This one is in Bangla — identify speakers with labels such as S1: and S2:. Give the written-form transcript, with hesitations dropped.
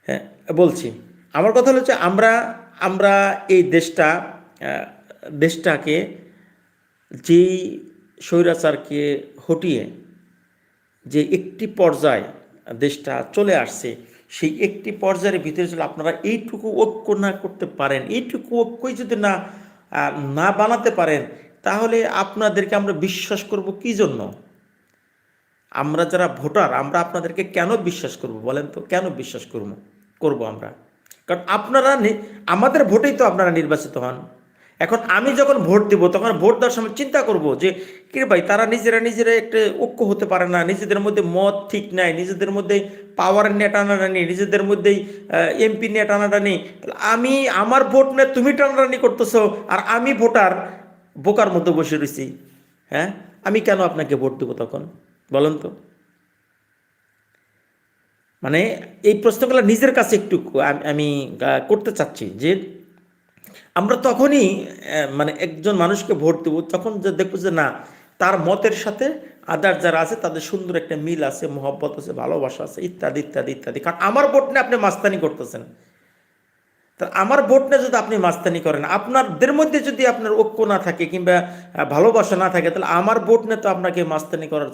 S1: হ্যাঁ, বলছি। আমার কথা হচ্ছে আমরা আমরা এই আহ, দেশটাকে যেই স্বৈরাচারকে হটিয়ে যে একটি পর্যায় দেশটা চলে আসছে, সেই একটি পর্যায়ের ভিতরে যদি আপনারা এইটুকু ঐক্য না করতে পারেন, এইটুকু ঐক্যই যদি না বানাতে পারেন, তাহলে আপনাদেরকে আমরা বিশ্বাস করব কি জন্য? আমরা যারা ভোটার, আমরা আপনাদেরকে কেন বিশ্বাস করব বলেন তো? কেন বিশ্বাস করব আমরা? কারণ আমাদের ভোটেই তো আপনারা নির্বাচিত হন। এখন আমি যখন ভোট দিব, তখন ভোট দেওয়ার সময় চিন্তা করব যে কি রে ভাই, তারা নিজেরা একটা ঐক্য হতে পারে না, নিজেদের মধ্যে মত ঠিক নাই, নিজেদের মধ্যে পাওয়ার নিয়ে টানাটানি, নিজেদের মধ্যেই এমপি নিয়ে টানাটানি। তাহলে আমার ভোট নিয়ে তুমি টানাটানি করতেছো, আর আমি ভোটার বোকার মধ্যে বসে রয়েছি। হ্যাঁ, আমি কেন আপনাকে ভোট দেবো তখন বলেন তো? মানে এই প্রশ্নগুলো নিজের কাছে একটু আমি করতে চাচ্ছি যে আমরা তখনই মানে একজন মানুষকে ভোট দেবো তখন যে দেখবো যে না, তার মতের সাথে আদার যারা আছে তাদের সুন্দর একটা মিল আছে, মহব্বত আছে, ভালোবাসা আছে, ইত্যাদি ইত্যাদি ইত্যাদি। কারণ আমার ভোট নিয়ে আপনি মাস্তানি করতেছেন। তা আমার ভোট নিয়ে যদি আপনি মাস্তানি করেন, আপনাদের মধ্যে যদি আপনার ঐক্য না থাকে কিংবা ভালোবাসা না থাকে, তাহলে আমার ভোট নিয়ে তো আপনাকে মাস্তানি করার